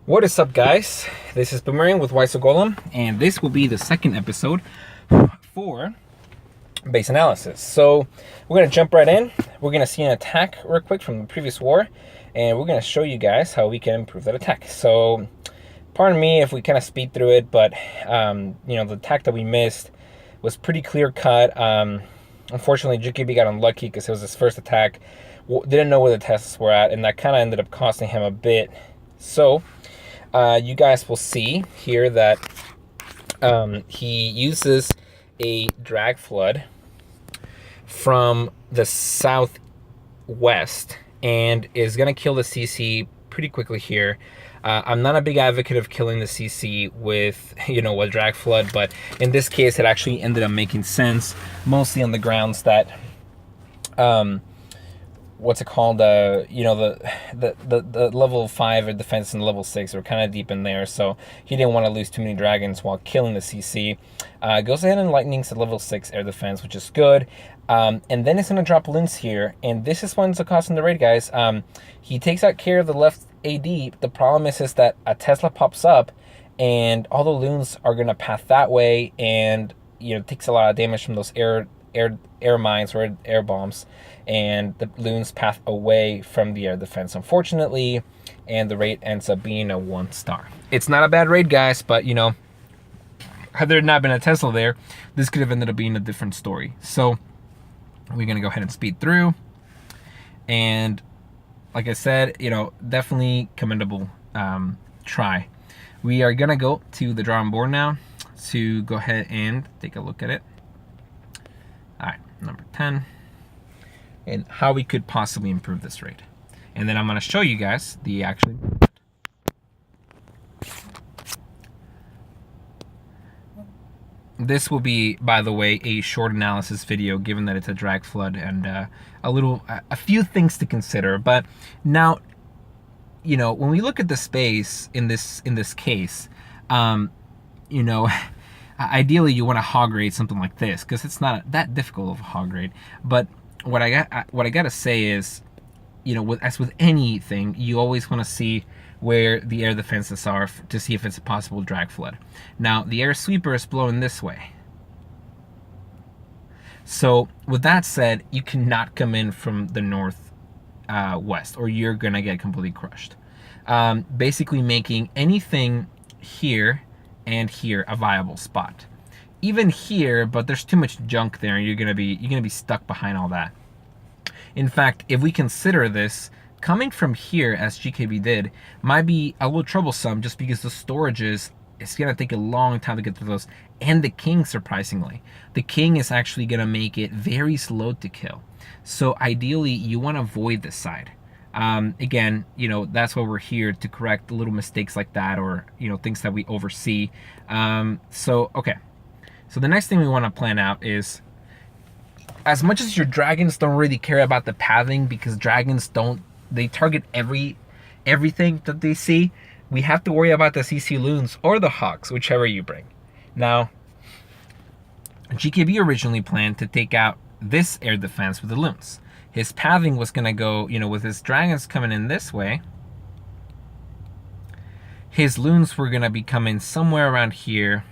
What is up, guys? This is Boomerang with Weiser Golem, and this will be the second episode for base analysis. So we're going to jump right in. We're going to see an attack real quick from the previous war, and we're going to show you guys how we can improve that attack. So pardon me if we kind of speed through it, but the attack that we missed was pretty clear cut. Unfortunately, GKB got unlucky because it was his first attack. Didn't know where the tests were at, and that kind of ended up costing him a bit. So you guys will see here that he uses a drag flood from the southwest and is going to kill the CC pretty quickly here. I'm not a big advocate of killing the CC with, a drag flood, but in this case, it actually ended up making sense, mostly on the grounds that, what's it called? The level 5 defense and level 6 are kind of deep in there, so he didn't want to lose too many dragons while killing the CC. Goes ahead and lightnings at level 6 air defense, which is good. And then it's going to drop loons here, and this is what's costing the raid, guys. He takes out care of the left AD. The problem is that a Tesla pops up, and all the loons are going to path that way, and it takes a lot of damage from those air mines or air bombs, and the loons path away from the air defense, unfortunately, and the raid ends up being a 1-star. It's not a bad raid, guys, but had there not been a Tesla there, this could have ended up being a different story. So we're gonna go ahead and speed through, and like I said, definitely commendable try. We are gonna go to the drawing board now to go ahead and take a look at it. All right, number 10, and how we could possibly improve this raid. And then I'm going to show you guys the actual. This will be, by the way, a short analysis video, given that it's a drag flood and a few things to consider. But now, when we look at the space in this case, ideally you want to hog raid something like this because it's not that difficult of a hog raid. But what I gotta say is, as with anything, you always want to see where the air defenses are to see if it's a possible drag flood. Now the air sweeper is blowing this way, so with that said, you cannot come in from the north west, or you're gonna get completely crushed. Basically making anything here and here a viable spot. Even here, but there's too much junk there, and you're gonna be stuck behind all that. In fact, if we consider this, coming from here, as GKB did, might be a little troublesome just because the storages, it's gonna take a long time to get through those. And the king, surprisingly. The king is actually gonna make it very slow to kill. So ideally, you wanna avoid this side. Again, that's why we're here, to correct little mistakes like that, or, things that we oversee. Okay. So the next thing we want to plan out is, as much as your dragons don't really care about the pathing, because dragons they target everything that they see, we have to worry about the CC loons or the hawks, whichever you bring. Now, GKB originally planned to take out this air defense with the loons. His pathing was going to go, with his dragons coming in this way, his loons were going to be coming somewhere around here,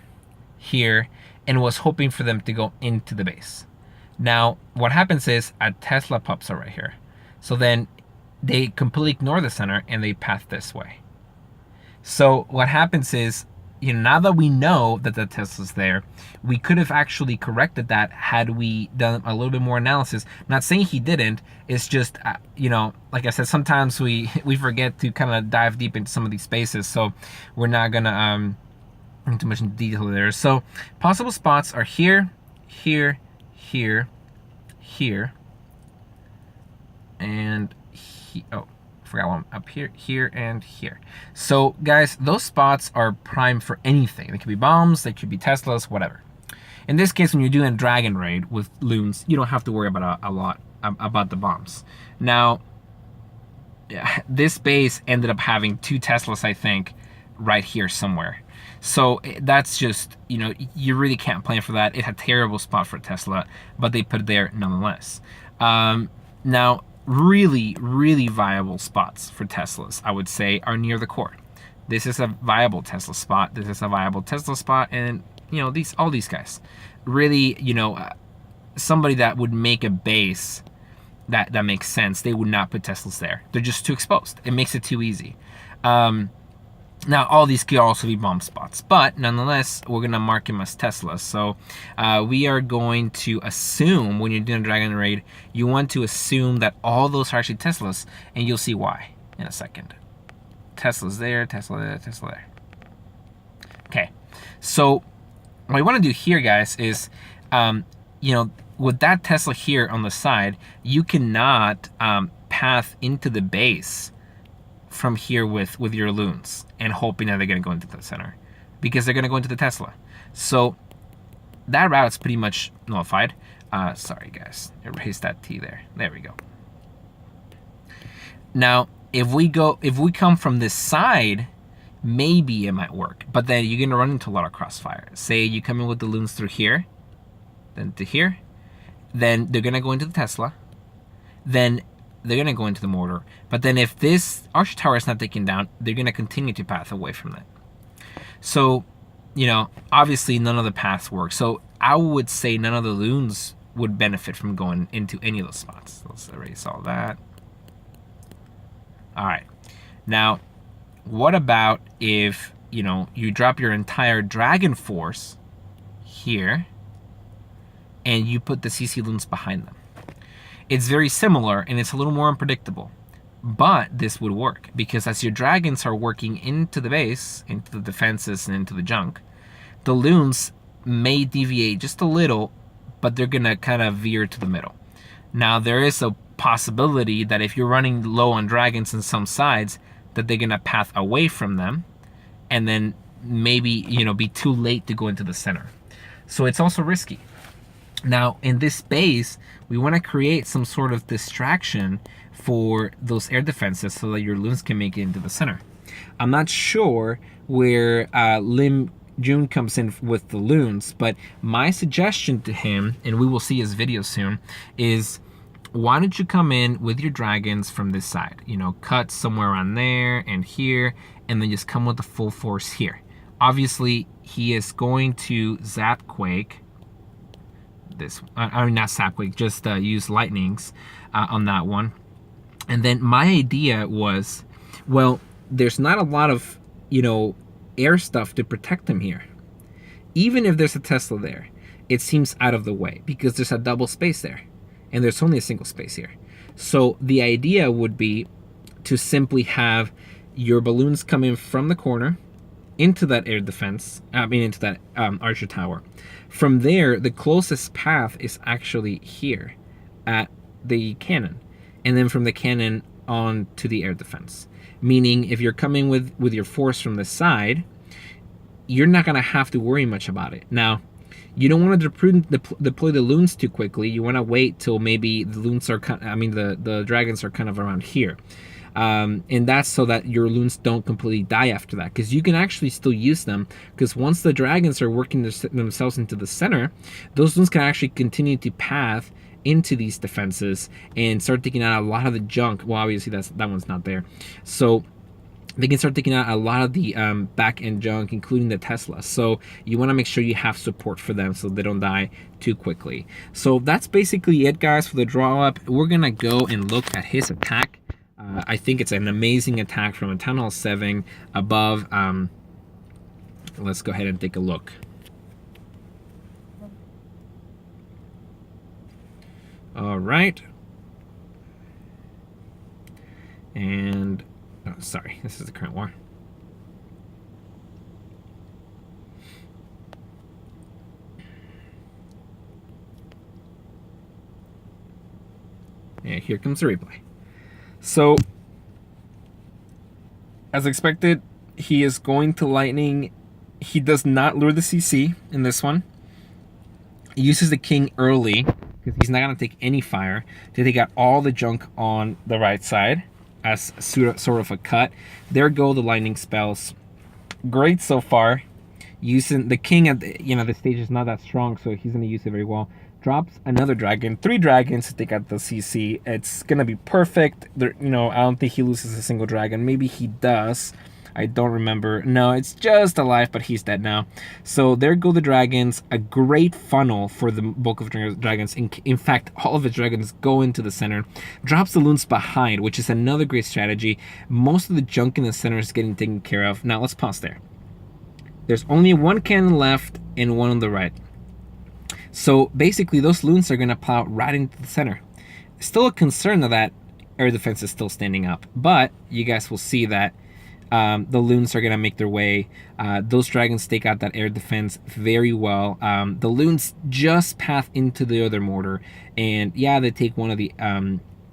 and was hoping for them to go into the base. Now, what happens is a Tesla pops up right here. So then they completely ignore the center and they path this way. So what happens is, now that we know that the Tesla's there, we could have actually corrected that had we done a little bit more analysis. Not saying he didn't, it's just, like I said, sometimes we forget to kind of dive deep into some of these spaces, so we're not gonna too much in detail there. So possible spots are here, here, and forgot one up here, and here. So guys, those spots are prime for anything. They could be bombs, they could be Teslas, whatever. In this case, when you're doing a dragon raid with loons, you don't have to worry about a lot about the bombs. Now, this base ended up having 2 Teslas, I think, right here somewhere. So that's just, you really can't plan for that. It's a terrible spot for Tesla, but they put it there nonetheless. Now, really, really viable spots for Teslas, I would say, are near the core. This is a viable Tesla spot. This is a viable Tesla spot. And, you know, all these guys. Really, you know, somebody that would make a base that makes sense, they would not put Teslas there. They're just too exposed. It makes it too easy. Now, all these could also be bomb spots, but nonetheless, we're going to mark them as Teslas. So we are going to assume, when you're doing a Dragon raid, you want to assume that all those are actually Teslas, and you'll see why in a second. Tesla's there, Tesla there, Tesla there. Okay, so what I want to do here, guys, is, you know, with that Tesla here on the side, you cannot path into the base from here with your loons and hoping that they're going to go into the center, because they're going to go into the Tesla. So that route's pretty much nullified. Sorry guys, erase that T there. There we go. Now if we come from this side, maybe it might work, but then you're going to run into a lot of crossfire. Say you come in with the loons through here, then to here, then they're going to go into the Tesla, then they're going to go into the mortar. But then if this Archer Tower is not taken down, they're going to continue to path away from that. So, you know, obviously none of the paths work. So I would say none of the loons would benefit from going into any of those spots. Let's erase all that. All right. Now, what about if, you know, you drop your entire Dragon Force here and you put the CC loons behind them? It's very similar, and it's a little more unpredictable, but this would work, because as your dragons are working into the base, into the defenses, and into the junk, the loons may deviate just a little, but they're gonna kind of veer to the middle. Now, there is a possibility that if you're running low on dragons on some sides, that they're gonna path away from them, and then maybe, you know, be too late to go into the center. So it's also risky. Now, in this base, we want to create some sort of distraction for those air defenses so that your loons can make it into the center. I'm not sure where Lim Jun comes in with the loons, but my suggestion to him, and we will see his video soon, is why don't you come in with your dragons from this side? You know, cut somewhere around there and here, and then just come with the full force here. Obviously, he is going to Zapquake. I mean, not Sapquake, just use lightnings on that one. And then my idea was, well, there's not a lot of, you know, air stuff to protect them here. Even if there's a Tesla there, it seems out of the way because there's a double space there and there's only a single space here. So the idea would be to simply have your balloons come in from the corner into that air defense, into that Archer Tower. From there, the closest path is actually here at the cannon. And then from the cannon on to the air defense. Meaning, if you're coming with your force from the side, you're not going to have to worry much about it. Now, you don't want to deploy the loons too quickly. You want to wait till maybe the loons are, the dragons are kind of around here. And that's so that your loons don't completely die after that, because you can actually still use them, because once the dragons are working themselves into the center, those loons can actually continue to path into these defenses and start taking out a lot of the junk. Well, obviously that one's not there, so they can start taking out a lot of the back end junk, including the Tesla. So you want to make sure you have support for them so they don't die too quickly. So that's basically it, guys, for the draw up. We're gonna go and look at his attack. I think it's an amazing attack from a Town Hall 7 above. Let's go ahead and take a look. All right. And, oh, sorry, this is the current war. Yeah, here comes the replay. So, as expected, he is going to lightning. He does not lure the CC in this one. He uses the king early because he's not going to take any fire to take out all the junk on the right side as sort of a cut. There go the lightning spells. Great so far. Using the king at the stage is not that strong, so he's going to use it very well. Drops another dragon, 3 dragons to take out the CC. It's gonna be perfect. There, I don't think he loses a single dragon. Maybe he does. I don't remember. No, it's just alive, but he's dead now. So there go the dragons. A great funnel for the bulk of dragons. In fact, all of the dragons go into the center. Drops the loons behind, which is another great strategy. Most of the junk in the center is getting taken care of. Now let's pause there. There's only one cannon left and one on the right. So basically, those loons are going to plow right into the center. Still a concern that air defense is still standing up, but you guys will see that the loons are going to make their way. Those dragons take out that air defense very well. The loons just path into the other mortar, and yeah, they take one of the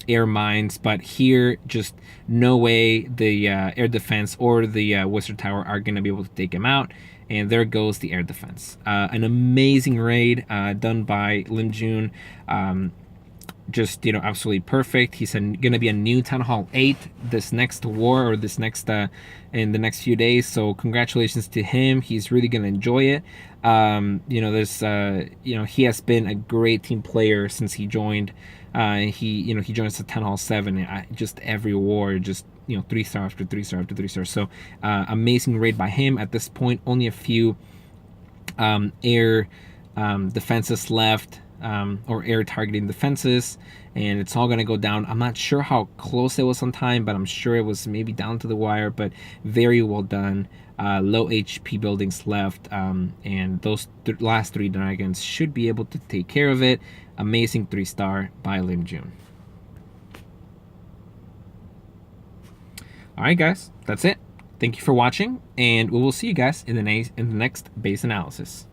air mines, but here, just no way the air defense or the wizard tower are going to be able to take him out. And there goes the air defense. An amazing raid done by Lim Jun. Just, you know, absolutely perfect. He's going to be a new Town Hall 8 this next war, or this next in the next few days. So congratulations to him. He's really going to enjoy it. You know, there's you know, he has been a great team player since he joined. He joined us at Town Hall 7. Just every war, just, you know, 3-star after 3-star after 3-star. So amazing raid by him. At this point, only a few air defenses left. Or air targeting defenses, and it's all going to go down. I'm not sure how close it was on time, but I'm sure it was maybe down to the wire, but very well done. Low HP buildings left, and those last 3 dragons should be able to take care of it. Amazing 3-star by Lim Jun. Alright guys, that's it. Thank you for watching, and we will see you guys in the next base analysis.